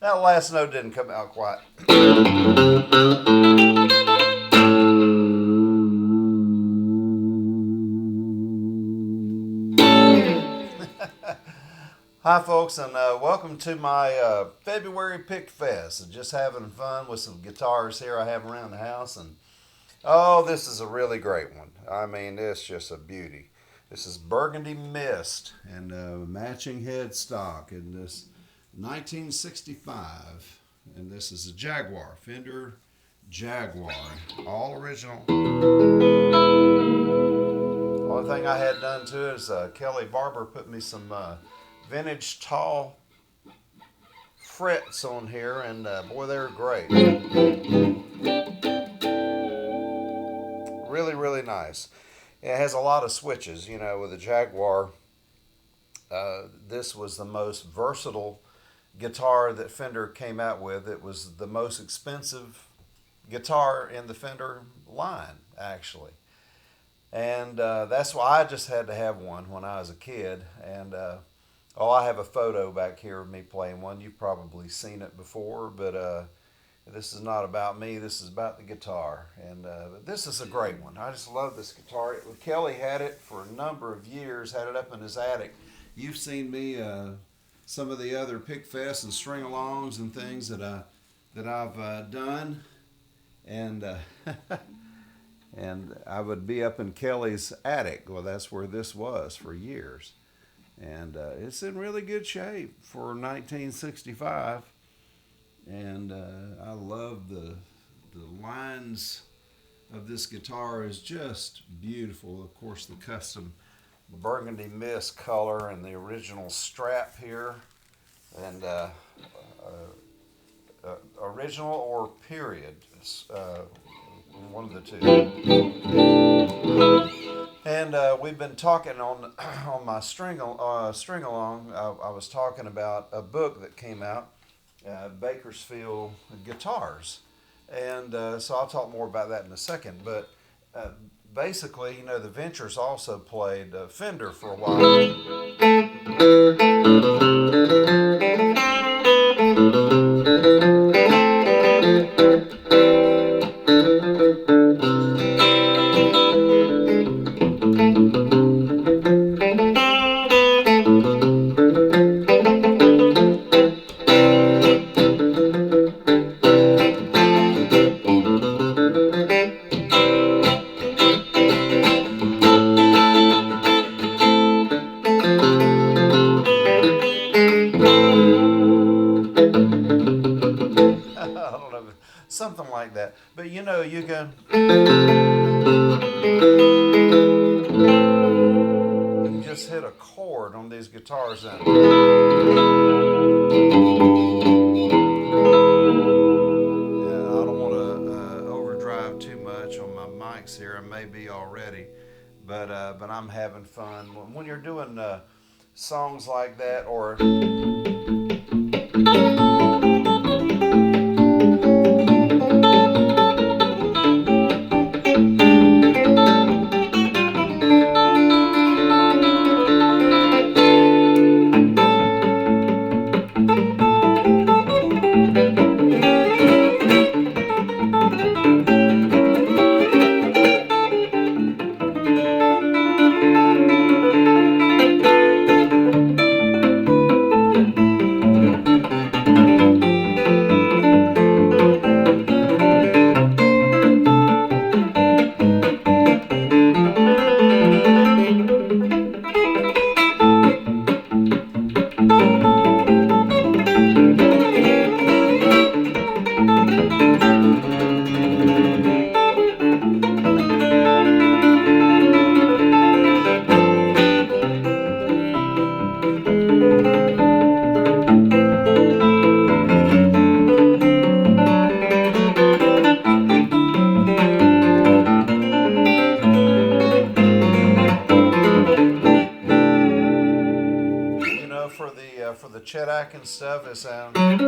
That last note didn't come out quite. Hi, folks, and welcome to my February Pick Fest. Just having fun with some guitars here I have around the house, and oh, this is a really great one. I mean, it's just a beauty. This is Burgundy Mist and matching headstock in this 1965, and this is a Jaguar, Fender Jaguar, all original. Only thing I had done to it is Kelly Barber put me some vintage tall frets on here, and boy, they're great. Really, really nice. It has a lot of switches, you know, with the Jaguar. This was the most versatile guitar that Fender came out with. It was the most expensive guitar in the Fender line, actually. And that's why I just had to have one when I was a kid. And I have a photo back here of me playing one. You've probably seen it before, but this is not about me. This is about the guitar. And this is a great one. I just love this guitar. Kelly had it for a number of years, had it up in his attic. You've seen me some of the other pick fests and string alongs and things that I've done, and and I would be up in Kelly's attic. Well, that's where this was for years, and it's in really good shape for 1965. And I love the lines of this guitar is just beautiful. Of course, the custom burgundy mist color and the original strap here, and original or period, one of the two. And we've been talking on on my string along. I was talking about a book that came out, Bakersfield Guitars, and so I'll talk more about that in a second. But basically, you know, the Ventures also played Fender for a while. I don't know, something like that. But you know, you just hit a chord on these guitars, and yeah, I don't want to overdrive too much on my mics here. I may be already, but I'm having fun when you're doing songs like that, or for the Chet Atkins stuff, it sounds. And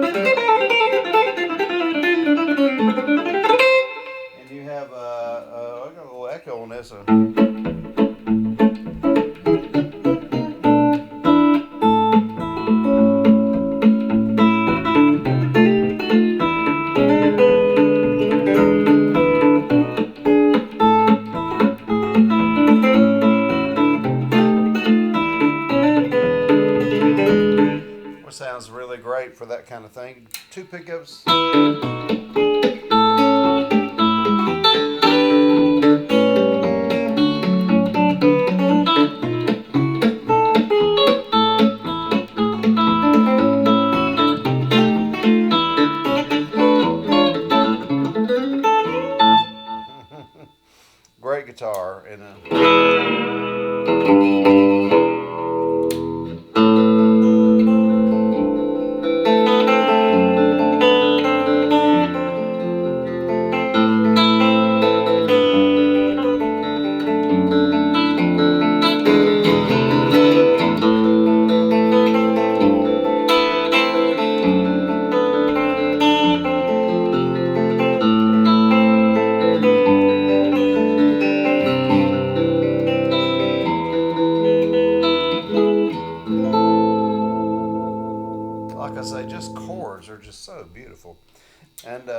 you have I got a little echo on this. Sounds really great for that kind of thing. Two pickups. Great guitar and like I say, just chords are just so beautiful. And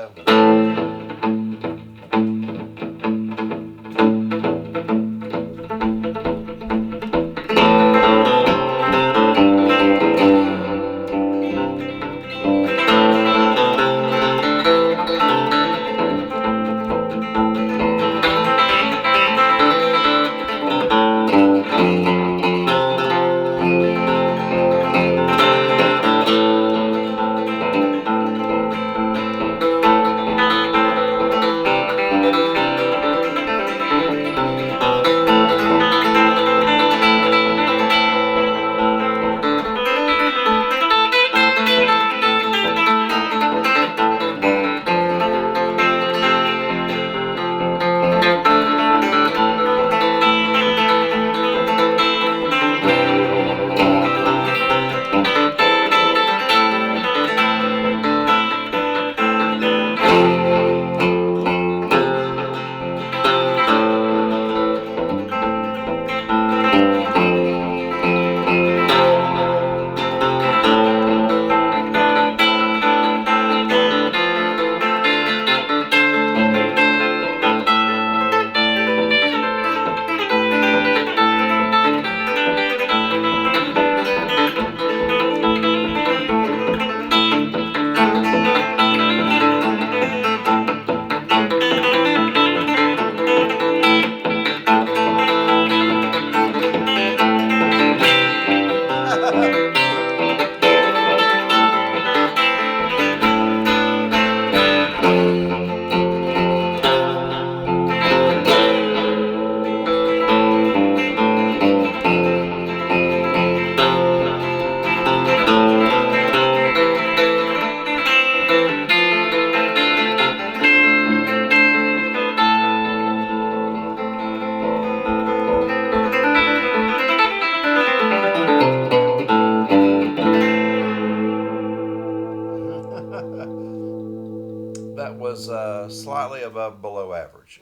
was slightly above below average,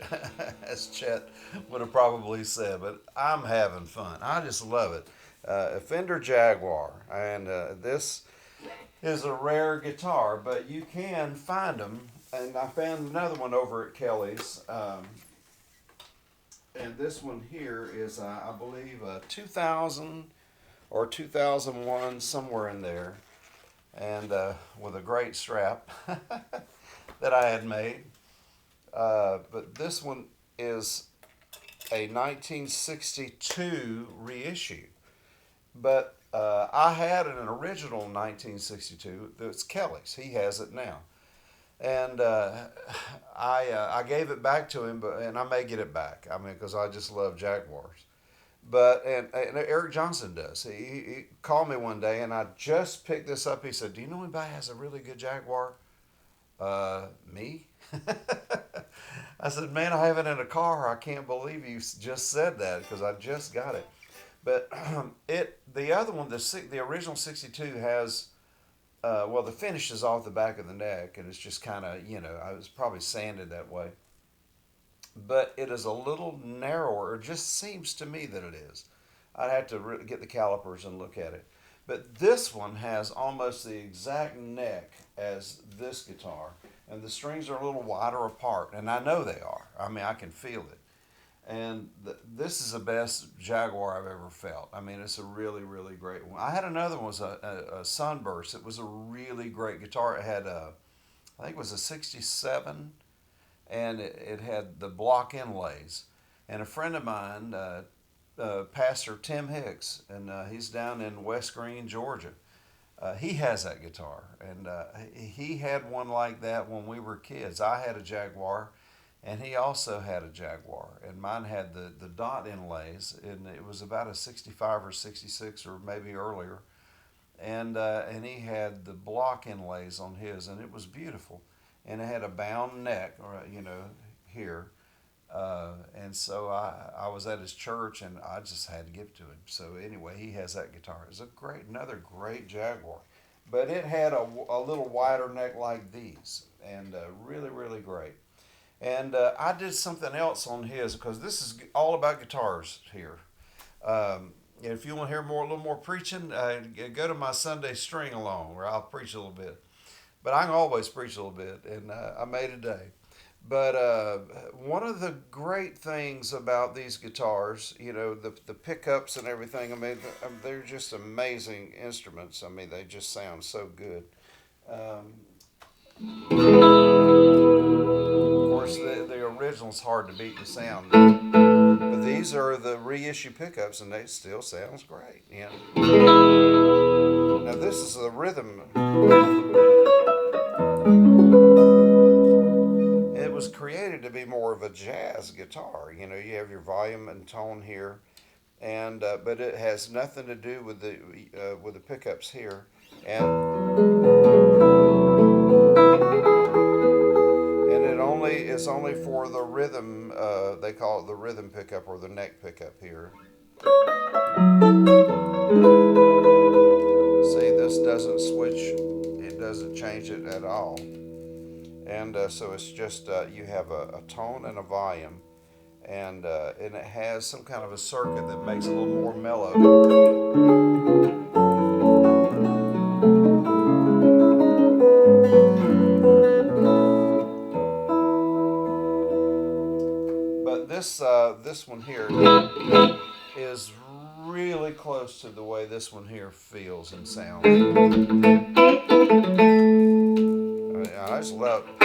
as Chet would have probably said. But I'm having fun. I just love it. A Fender Jaguar, and this is a rare guitar, but you can find them. And I found another one over at Kelly's. And this one here is, I believe, 2000 or 2001, somewhere in there, and with a great strap that I had made. But this one is a 1962 reissue. But I had an original 1962 that's Kelly's. He has it now. And I gave it back to him, and I may get it back. I mean, because I just love Jaguars. But and Eric Johnson does. He called me one day, and I just picked this up. He said, "Do you know anybody has a really good Jaguar?" Me? I said, "Man, I have it in a car. I can't believe you just said that because I just got it." But the other one, the original '62 has. Well, the finish is off the back of the neck, and it's just kind of, I was probably sanded that way. But it is a little narrower. It just seems to me that it is. I'd have to get the calipers and look at it. But this one has almost the exact neck as this guitar, and the strings are a little wider apart, and I know they are. I mean, I can feel it. And this is the best Jaguar I've ever felt. I mean, it's a really, really great one. I had another one, was a Sunburst. It was a really great guitar. It had I think it was a 67, and it had the block inlays. And a friend of mine, Pastor Tim Hicks, and he's down in West Green, Georgia. He has that guitar, and he had one like that when we were kids. I had a Jaguar. And he also had a Jaguar, and mine had the dot inlays, and it was about a 65 or 66 or maybe earlier, and he had the block inlays on his, and it was beautiful, and it had a bound neck, here, and so I was at his church, and I just had to give it to him. So anyway, he has that guitar. It's another great Jaguar, but it had a little wider neck like these, and really, really great. And I did something else on his, because this is all about guitars here. If you want to hear a little more preaching, go to my Sunday string along, where I'll preach a little bit. But I can always preach a little bit, and I may today. But one of the great things about these guitars, the pickups and everything, I mean, they're just amazing instruments. I mean, they just sound so good. The original's hard to beat the sound, but these are the reissue pickups, and they still sounds great. Now this is the rhythm. It was created to be more of a jazz guitar. You have your volume and tone here, and but it has nothing to do with the pickups here, it's only for the rhythm. They call it the rhythm pickup or the neck pickup here. See, this doesn't switch. It doesn't change it at all. And so it's just you have a tone and a volume, and it has some kind of a circuit that makes it a little more mellow. This one here is really close to the way this one here feels and sounds. I just love it.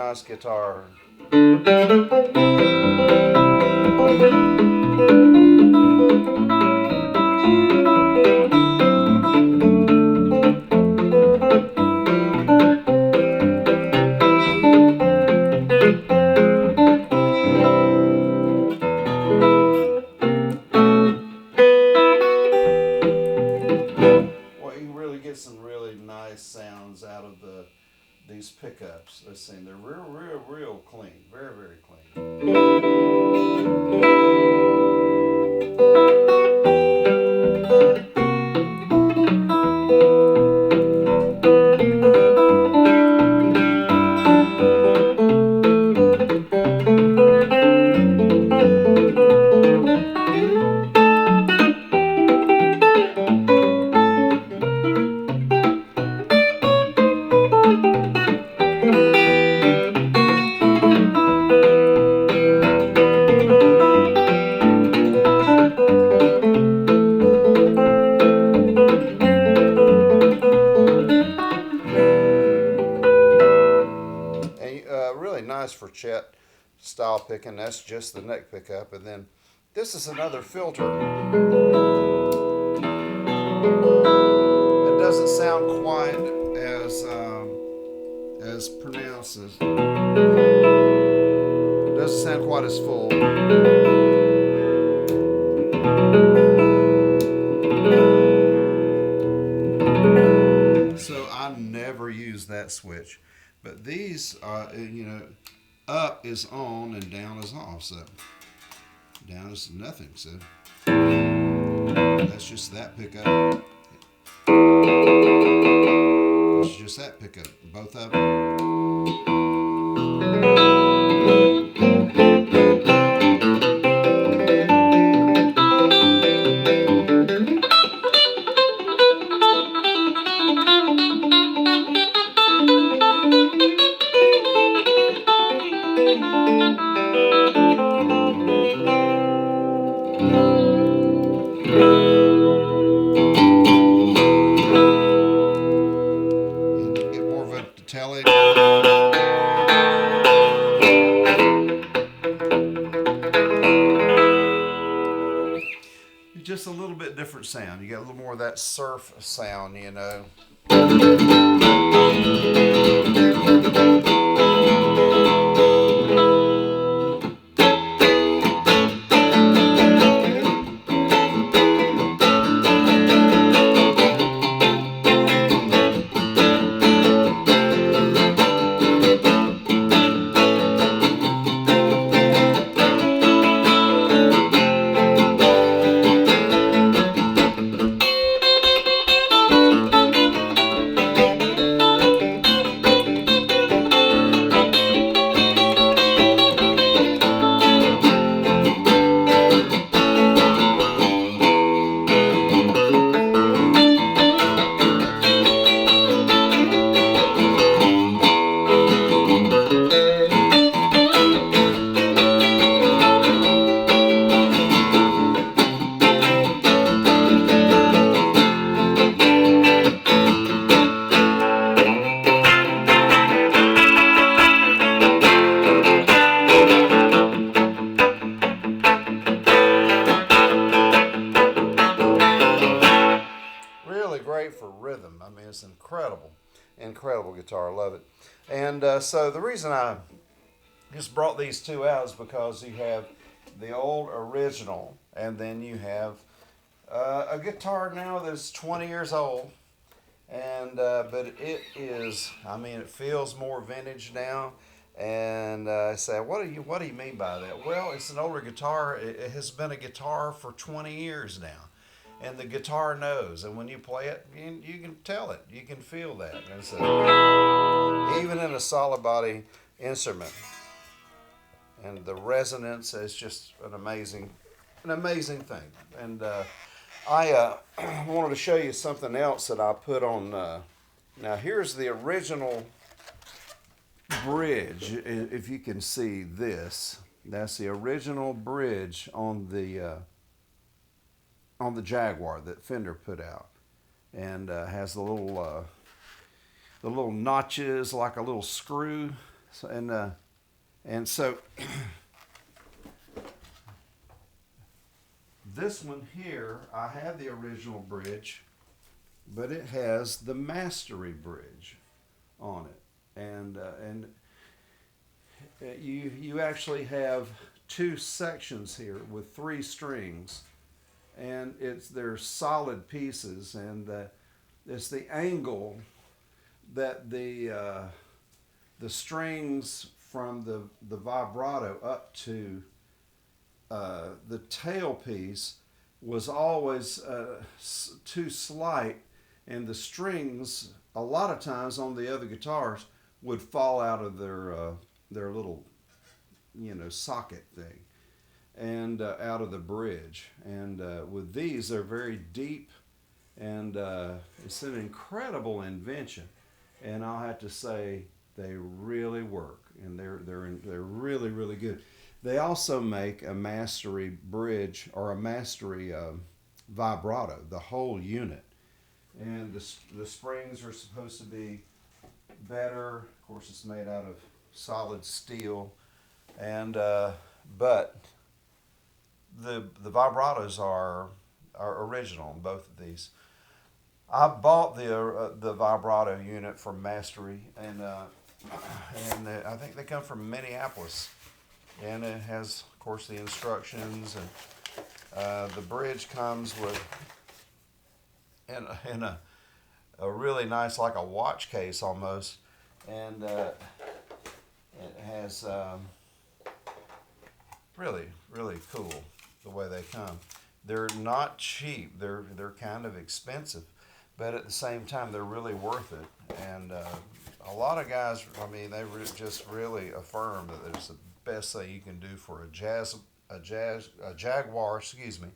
nice guitar. Some really nice sounds out of these pickups. Let's see, they're real clean, very clean. Really nice for Chet style picking. That's just the neck pickup, and then this is another filter. It doesn't sound quite as pronounced as. It doesn't sound quite as full. So I never use that switch. But these, up is on and down is off. So down is nothing. So that's just that pickup. That's just that pickup. Both of them. Just a little bit different sound. You got a little more of that surf sound, Great for rhythm. I mean, it's incredible guitar. I love it. And so the reason I just brought these two out is because you have the old original, and then you have a guitar now that's 20 years old, and but it is. I mean, it feels more vintage now. And I say, what do you mean by that? Well, it's an older guitar. It has been a guitar for 20 years now. And the guitar knows, and when you play it, you can tell it. You can feel that. And so, even in a solid body instrument, and the resonance is just an amazing thing. And I wanted to show you something else that I put on. Now here's the original bridge. If you can see this, that's the original bridge on the Jaguar that Fender put out, and has the little notches like a little screw So, and so this one here, I have the original bridge, but it has the mastery bridge on it, and you actually have two sections here with three strings, and they're solid pieces, and it's the angle that the strings from the vibrato up to the tailpiece was always too slight, and the strings a lot of times on the other guitars would fall out of their little socket thing, and out of the bridge. And with these, they're very deep, and it's an incredible invention. And I'll have to say they really work, and they're really really good. They also make a mastery bridge or a mastery vibrato, the whole unit, and the springs are supposed to be better. Of course, it's made out of solid steel, and but the vibratos are original in both of these. I bought the vibrato unit from Mastery, and I think they come from Minneapolis, and it has, of course, the instructions, and the bridge comes with in a really nice, like a watch case almost, and it has really really cool the way they come. They're not cheap. They're kind of expensive, but at the same time they're really worth it. And a lot of guys, I mean, they just really affirm that it's the best thing you can do for a Jaguar. Excuse me.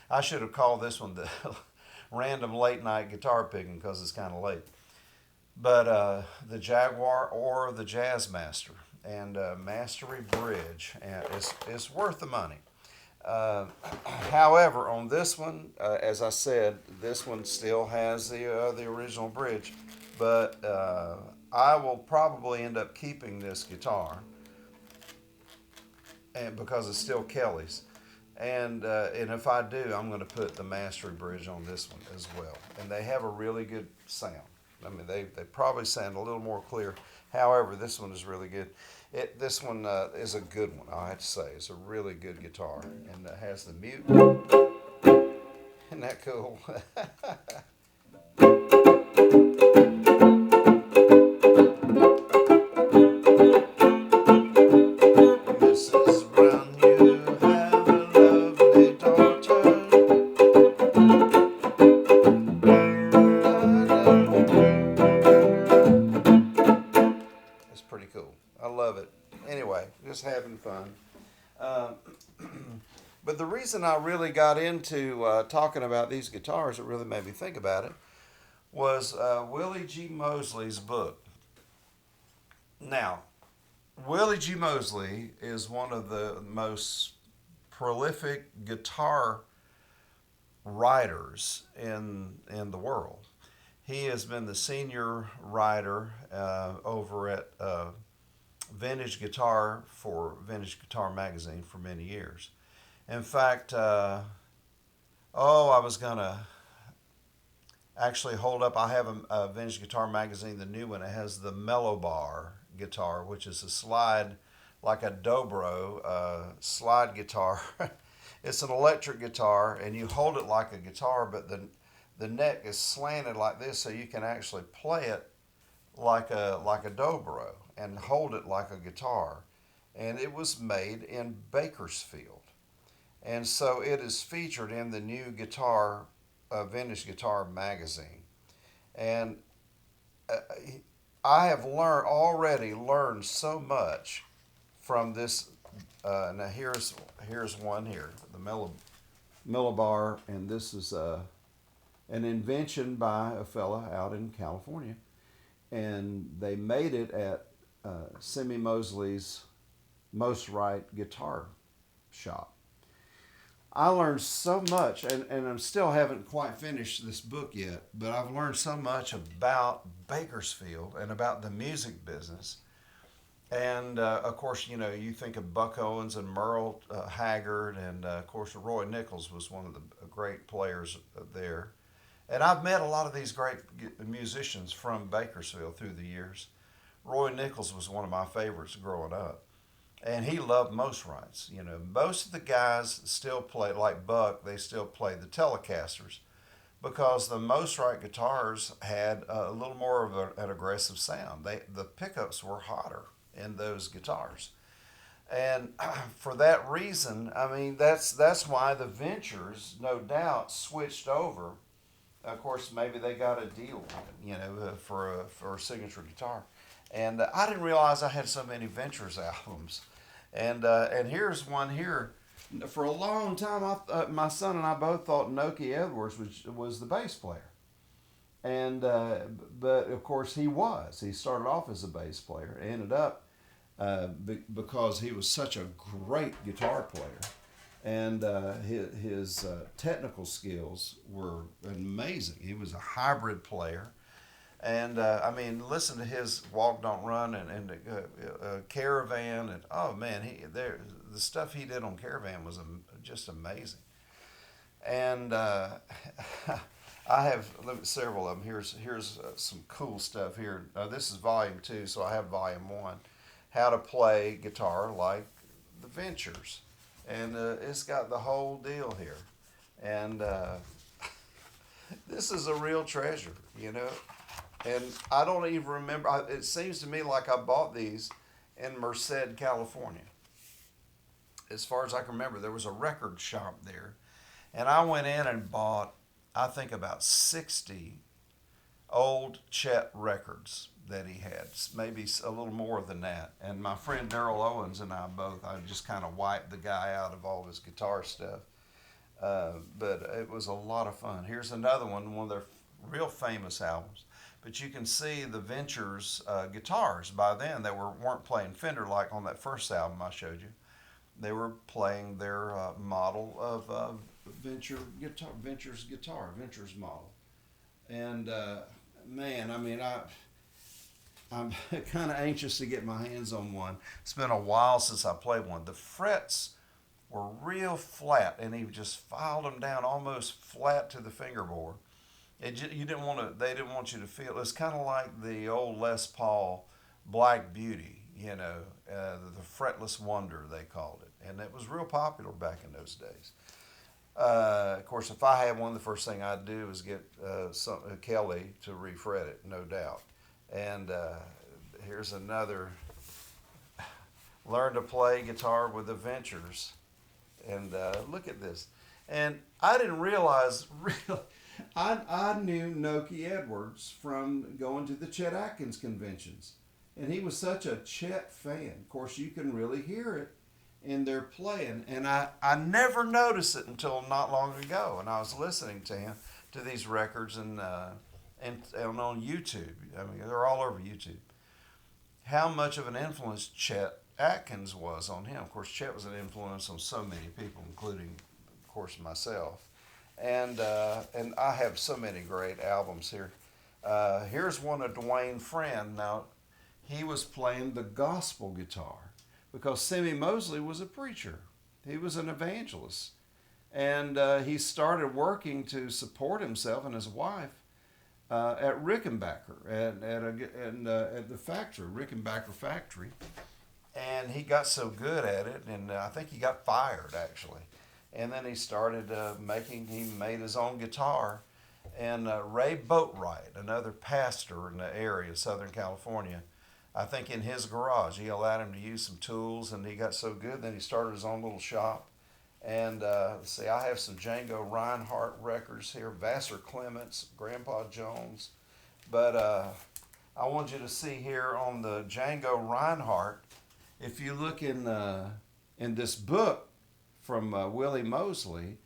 I should have called this one the random late night guitar picking because it's kind of late. But the Jaguar or the Jazzmaster, and Mastery Bridge, and it's worth the money. Uh, However, on this one, as I said, this one still has the original bridge, but I will probably end up keeping this guitar, and because it's still Kelly's, and if I do, I'm going to put the Mastery Bridge on this one as well, and they have a really good sound. I mean, they probably sound a little more clear. However, this one is really good. This one is a good one, I have to say. It's a really good guitar, and it has the mute. Isn't that cool? Mrs. Brown, you have a lovely daughter. It's pretty cool. I love it. Anyway, just having fun. Um, but the reason I really got into talking about these guitars, it really made me think about it, was Willie G. Mosley's book. Now, Willie G. Mosley is one of the most prolific guitar writers in the world. He has been the senior writer over at Vintage Guitar for Vintage Guitar Magazine for many years. In fact, I was gonna actually hold up. I have a Vintage Guitar Magazine, the new one. It has the Mellow Bar guitar, which is a slide, like a dobro slide guitar. It's an electric guitar, and you hold it like a guitar, but the neck is slanted like this, so you can actually play it like a dobro and hold it like a guitar. And it was made in Bakersfield, and so it is featured in the new guitar, Vintage Guitar Magazine. And uh, I have already learned so much from this. Now here's one here, the Millibar, and this is an invention by a fella out in California, and they made it at Simi Mosley's Most Right Guitar Shop. I learned so much, and I still haven't quite finished this book yet, but I've learned so much about Bakersfield and about the music business. And of course, you know, you think of Buck Owens and Merle Haggard, and of course, Roy Nichols was one of the great players there. And I've met a lot of these great musicians from Bakersfield through the years. Roy Nichols was one of my favorites growing up. And he loved most rights. You know, most of the guys still play, like Buck, they still play the Telecasters because the most right guitars had a little more of an aggressive sound. The pickups were hotter in those guitars. And for that reason, I mean, that's why the Ventures, no doubt, switched over. Of course, maybe they got a deal, you know, for a signature guitar. And I didn't realize I had so many Ventures albums. And here's one here. For a long time, my son and I both thought Noki Edwards was the bass player. And but of course he was. He started off as a bass player. Ended up because he was such a great guitar player, and his technical skills were amazing. He was a hybrid player, and I mean, listen to his Walk Don't Run and Caravan, and oh man, the stuff he did on Caravan was just amazing. And I have several of them. Here's some cool stuff here. This is volume 2, so I have volume 1. How to play guitar like the Ventures, and it's got the whole deal here. And this is a real treasure, you know. And I don't even remember. It seems to me like I bought these in Merced, California. As far as I can remember, there was a record shop there, and I went in and bought, I think, about 60 old Chet records that he had, maybe a little more than that. And my friend Daryl Owens and I both, I just kind of wiped the guy out of all his guitar stuff. But it was a lot of fun. Here's another one of their real famous albums. But you can see the Ventures guitars by then. They weren't playing Fender like on that first album I showed you. They were playing their model of Ventures model. And man, I mean, I'm kind of anxious to get my hands on one. It's been a while since I played one. The frets were real flat, and he just filed them down almost flat to the fingerboard. You didn't want to. They didn't want you to feel. It's kind of like the old Les Paul Black Beauty, you know, the Fretless Wonder they called it, and it was real popular back in those days. Of course, if I had one, the first thing I'd do is get Kelly to refret it, no doubt. And here's another. Learn to play guitar with the Ventures, and look at this. And I didn't realize I knew Noki Edwards from going to the Chet Atkins conventions, and he was such a Chet fan. Of course, you can really hear it in their playing, and I never noticed it until not long ago, and I was listening to him to these records and on YouTube. I mean, they're all over YouTube. How much of an influence Chet Atkins was on him. Of course, Chet was an influence on so many people, including, of course, myself. And I have so many great albums here. Here's one of Dwayne Friend. Now, he was playing the gospel guitar because Sammy Mosley was a preacher. He was an evangelist. And he started working to support himself and his wife at Rickenbacker, at the factory, Rickenbacker factory. And he got so good at it, and I think he got fired, actually. And then he started he made his own guitar. And Ray Boatwright, another pastor in the area of Southern California, I think in his garage, he allowed him to use some tools, and he got so good, then he started his own little shop. And see, I have some Django Reinhardt records here, Vassar Clements, Grandpa Jones. But I want you to see here on the Django Reinhardt, if you look in this book from Willie Mosley,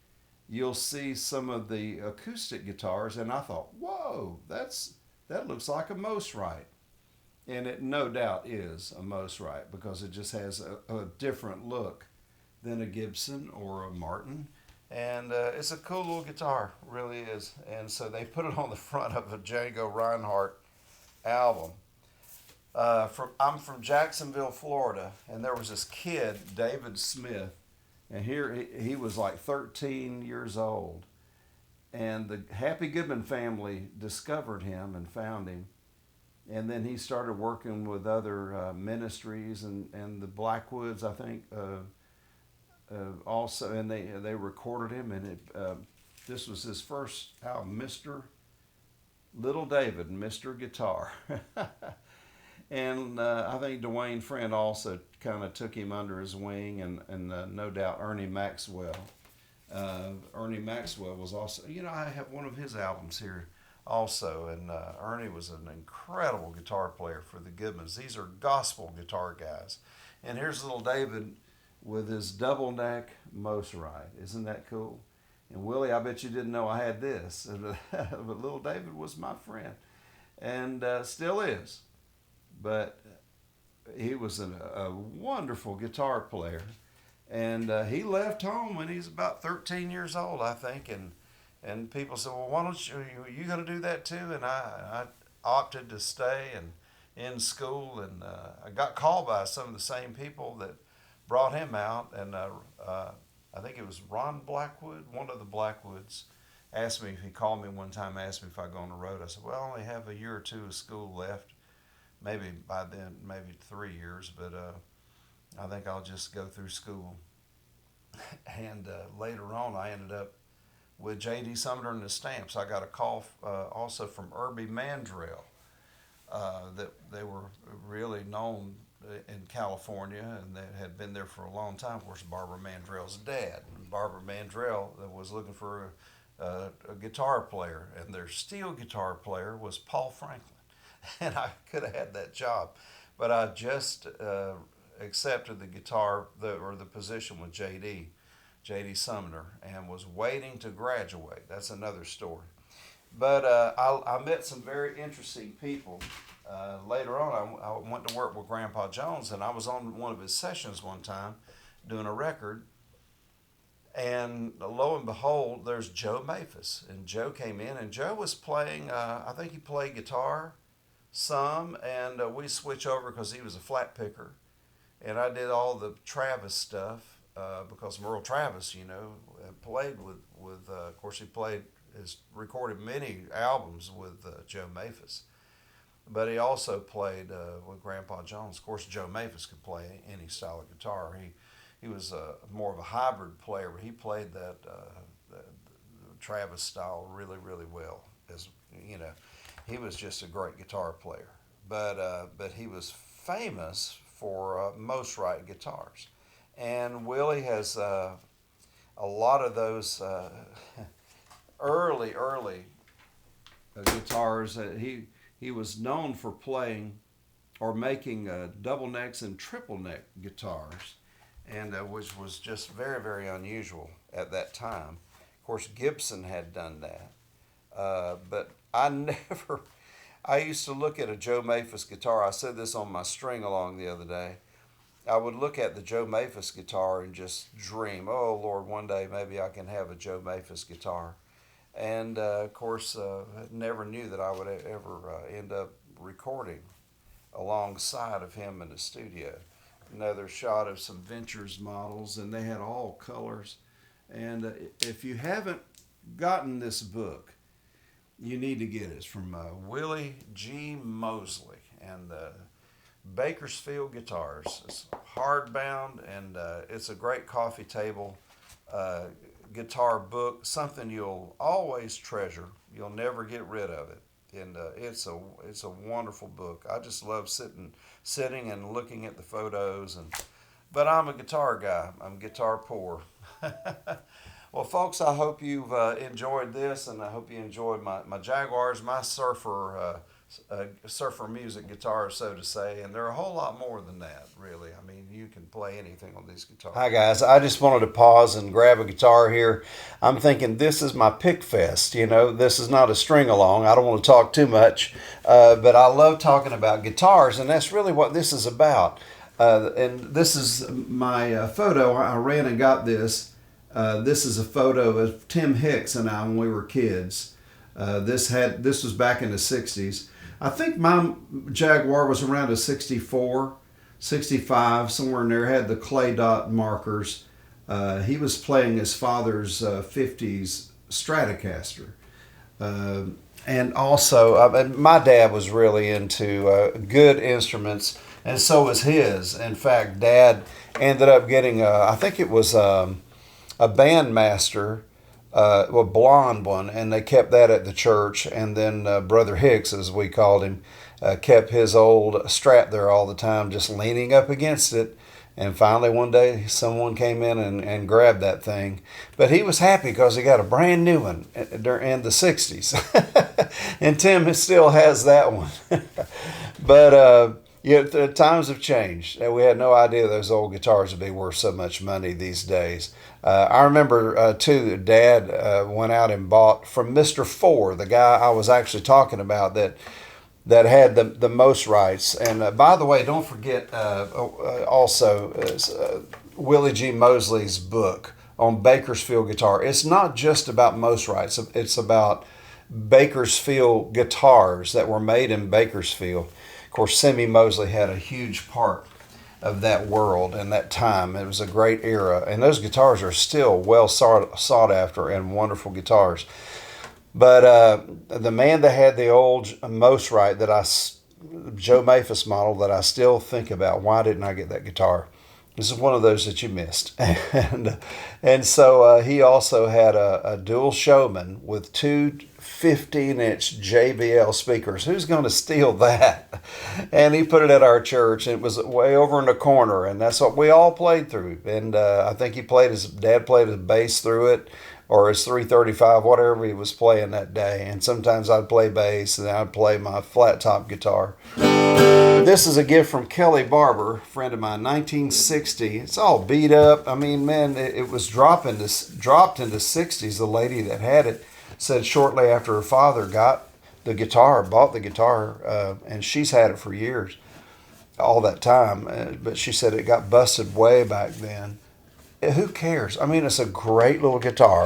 you'll see some of the acoustic guitars, and I thought, whoa, that looks like a Mosrite. And it no doubt is a Mosrite because it just has a different look than a Gibson or a Martin. And it's a cool little guitar, really is. And so they put it on the front of a Django Reinhardt album. I'm from Jacksonville, Florida, and there was this kid, David Smith, and here he was like 13 years old, and the Happy Goodman family discovered him and found him, and then he started working with other ministries and the Blackwoods, I think, also, and they recorded him, and this was his first album, Mr. Little David, Mr. Guitar. And I think Dwayne Friend also kind of took him under his wing, and no doubt Ernie Maxwell. Ernie Maxwell was also, I have one of his albums here also, and Ernie was an incredible guitar player for the Goodmans. These are gospel guitar guys. And here's little David with his double neck Mosrite. Isn't that cool? And Willie, I bet you didn't know I had this, but little David was my friend, and still is. But he was a wonderful guitar player, and he left home when he was about 13 years old, I think, and people said, well, why don't you going to do that too? And I opted to stay and in school, and I got called by some of the same people that brought him out, and I think it was Ron Blackwood, one of the Blackwoods, asked me, if he called me one time, asked me if I'd go on the road. I said, well, I only have a year or two of school left. Maybe by then, maybe 3 years, but I think I'll just go through school. And later on, I ended up with J.D. Sumner and the Stamps. I got a call also from Herbie Mandrell, that they were really known in California, and they had been there for a long time. Of course, Barbara Mandrell's dad. And Barbara Mandrell was looking for a guitar player, and their steel guitar player was Paul Franklin. And I could have had that job, but I just accepted the guitar or the position with J.D. Sumner, and was waiting to graduate. That's another story. But I met some very interesting people. Later on, I went to work with Grandpa Jones, and I was on one of his sessions one time doing a record. And lo and behold, there's Joe Maphis. And Joe came in, and Joe was playing, I think he played guitar some, and we switched over because he was a flat picker, and I did all the Travis stuff because Merle Travis, played with of course has recorded many albums with Joe Maphis, but he also played with Grandpa Jones. Of course, Joe Maphis could play any style of guitar. He was more of a hybrid player, but he played the Travis style really, really well. He was just a great guitar player, but he was famous for Mosrite guitars, and Willie has a lot of those early guitars. He was known for playing or making double necks and triple neck guitars, and which was just very, very unusual at that time. Of course, Gibson had done that. But I used to look at a Joe Maphis guitar. I said this on my string along the other day. I would look at the Joe Maphis guitar and just dream, oh Lord, one day maybe I can have a Joe Maphis guitar. And of course, never knew that I would ever end up recording alongside of him in the studio. Another shot of some Ventures models, and they had all colors. And if you haven't gotten this book, you need to get it. It's from Willie G. Mosley and Bakersfield Guitars. It's hardbound, and it's a great coffee table guitar book, something you'll always treasure. You'll never get rid of it. And it's a wonderful book. I just love sitting and looking at the photos. But I'm a guitar guy. I'm guitar poor. Well, folks, I hope you've enjoyed this, and I hope you enjoyed my Jaguars, my surfer music guitars, so to say. And they're a whole lot more than that, really. I mean, you can play anything on these guitars. Hi, guys. I just wanted to pause and grab a guitar here. I'm thinking this is my pick fest. This is not a string along. I don't want to talk too much, but I love talking about guitars, and that's really what this is about. And this is my photo. I ran and got this. This is a photo of Tim Hicks and I when we were kids. This was back in the 60s. I think my Jaguar was around a 64, 65, somewhere in there. Had the clay dot markers. He was playing his father's 50s Stratocaster. And also, my dad was really into good instruments, and so was his. In fact, Dad ended up getting, I think it was a bandmaster, a blonde one, and they kept that at the church. And then Brother Hicks, as we called him, kept his old Strat there all the time, just leaning up against it. And finally, one day, someone came in and grabbed that thing. But he was happy because he got a brand new one in the 60s. And Tim still has that one. But the times have changed. We had no idea those old guitars would be worth so much money these days. I remember, too, that Dad went out and bought from Mr. Ford, the guy I was actually talking about that had the most rights. And by the way, don't forget also Willie G. Mosley's book on Bakersfield guitar. It's not just about most rights. It's about Bakersfield guitars that were made in Bakersfield. Of course, Semmy Mosley had a huge part of that world and that time. It was a great era. And those guitars are still well sought after and wonderful guitars. But the man that had the old Most Right Joe Maphis model that I still think about, why didn't I get that guitar? This is one of those that you missed. and so he also had a dual showman with two 15-inch JBL speakers. Who's going to steal that? And he put it at our church, and it was way over in the corner, and that's what we all played through. And I think Dad played his bass through it, or his 335, whatever he was playing that day. And sometimes I'd play bass, and I'd play my flat top guitar. This is a gift from Kelly Barber, friend of mine, 1960. It's all beat up. I mean, man, it was dropped into 60s. The lady that had it said shortly after her father bought the guitar, and she's had it for years, all that time. But she said it got busted way back then. Who cares? I mean, it's a great little guitar.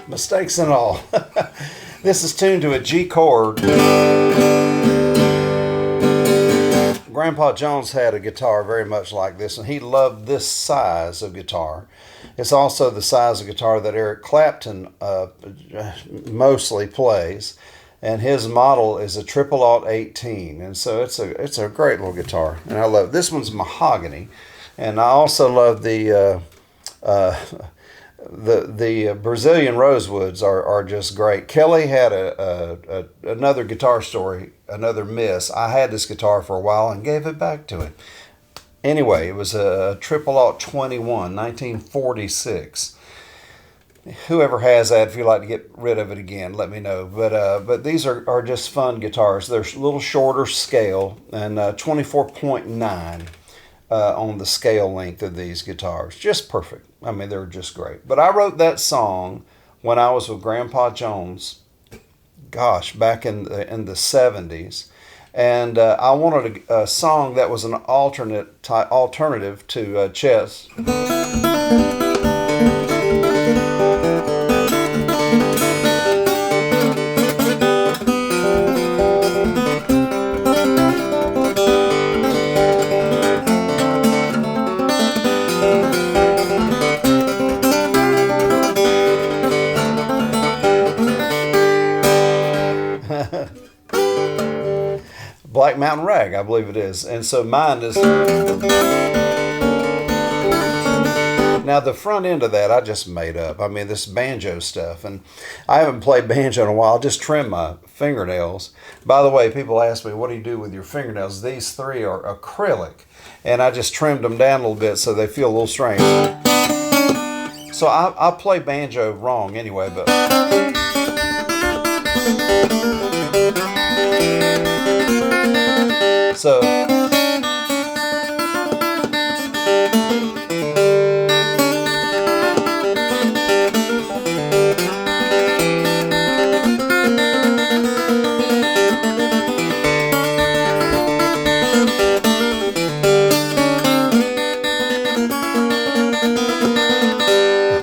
Mistakes and all. This is tuned to a G chord. Grandpa Jones had a guitar very much like this, and he loved this size of guitar. It's also the size of guitar that Eric Clapton mostly plays, and his model is a triple aught 18, and so it's a great little guitar, and I love it. This one's mahogany, and I also love the Brazilian rosewoods are just great. Kelly had another guitar story, another miss. I had this guitar for a while and gave it back to him. Anyway, it was a triple aught 21, 1946. Whoever has that, if you'd like to get rid of it again, let me know. But these are just fun guitars. They're a little shorter scale, and 24.9 on the scale length of these guitars. Just perfect. I mean, they're just great. But I wrote that song when I was with Grandpa Jones, gosh, back in the 70s. And I wanted a song that was an alternative to Chet's. Black Mountain Rag, I believe it is. And so mine is... Now the front end of that I just made up. I mean, this banjo stuff. And I haven't played banjo in a while. I just trimmed my fingernails. By the way, people ask me, what do you do with your fingernails? These three are acrylic. And I just trimmed them down a little bit so they feel a little strange. So I play banjo wrong anyway, but... So,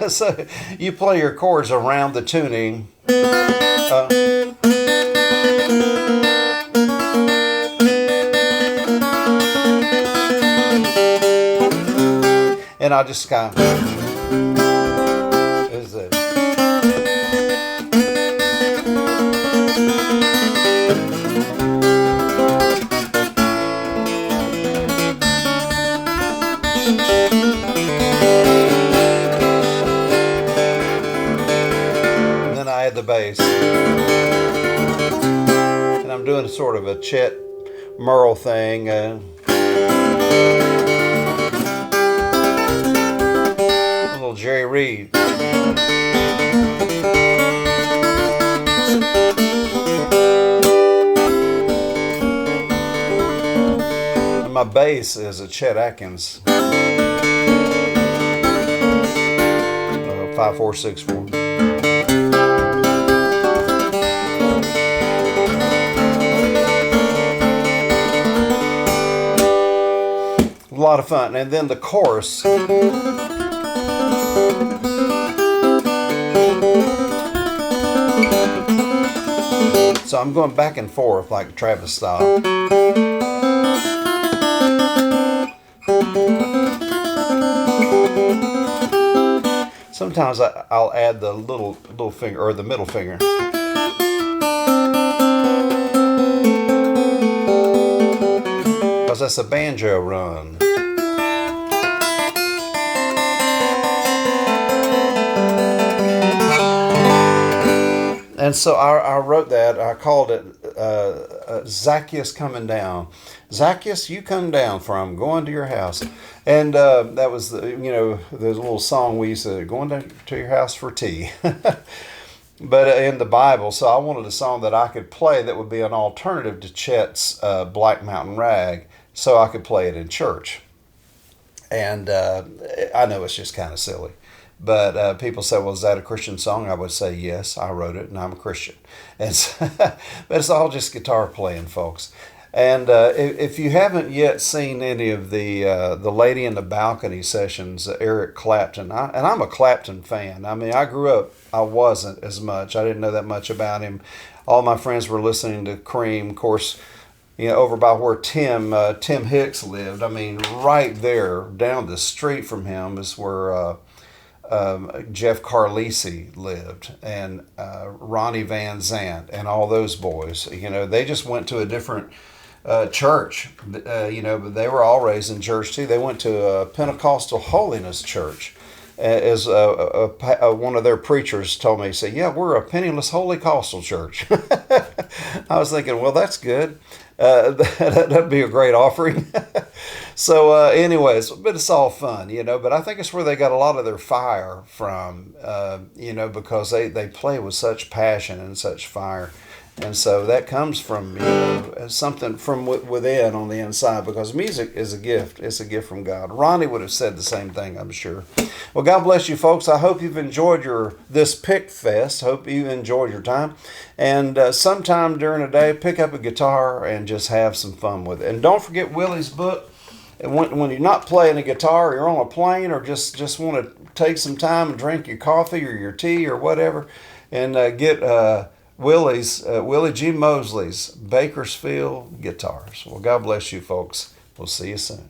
so you play your chords around the tuning. And I just kind of is it. And then I add the bass, and I'm doing sort of a Chet Merle thing. Jerry Reed. And my bass is a Chet Atkins 5464. A lot of fun. And then the chorus. So I'm going back and forth like Travis style. Sometimes I'll add the little finger or the middle finger. Because that's a banjo run. And so I wrote that. I called it Zacchaeus Coming Down. Zacchaeus, you come down, for I'm going to your house. And that was the little song we used to, going to your house for tea. But in the Bible, so I wanted a song that I could play that would be an alternative to Chet's Black Mountain Rag, so I could play it in church. And I know it's just kind of silly. But people say, well, is that a Christian song? I would say, yes, I wrote it, and I'm a Christian. And so, but it's all just guitar playing, folks. And if you haven't yet seen any of the Lady in the Balcony sessions, Eric Clapton, and I'm a Clapton fan. I mean, I grew up, I wasn't as much. I didn't know that much about him. All my friends were listening to Cream. Of course, over by where Tim Hicks lived. I mean, right there down the street from him is where Jeff Carlisi lived, and Ronnie Van Zant, and all those boys. They just went to a different church. But they were all raised in church too. They went to a Pentecostal Holiness Church. As one of their preachers told me, he said, "Yeah, we're a penniless Holy Costal church." I was thinking, well, that's good. That'd be a great offering. So, anyways, but it's all fun, But I think it's where they got a lot of their fire from, because they play with such passion and such fire. And so that comes from something from within on the inside, because music is a gift. It's a gift from God. Ronnie would have said the same thing, I'm sure. Well, God bless you, folks. I hope you've enjoyed this Pick Fest. Hope you enjoyed your time. And sometime during the day, pick up a guitar and just have some fun with it. And don't forget Willie's book. And when you're not playing a guitar, you're on a plane, or just want to take some time and drink your coffee or your tea or whatever, and get Willie G. Mosley's Bakersfield Guitars. Well, God bless you, folks. We'll see you soon.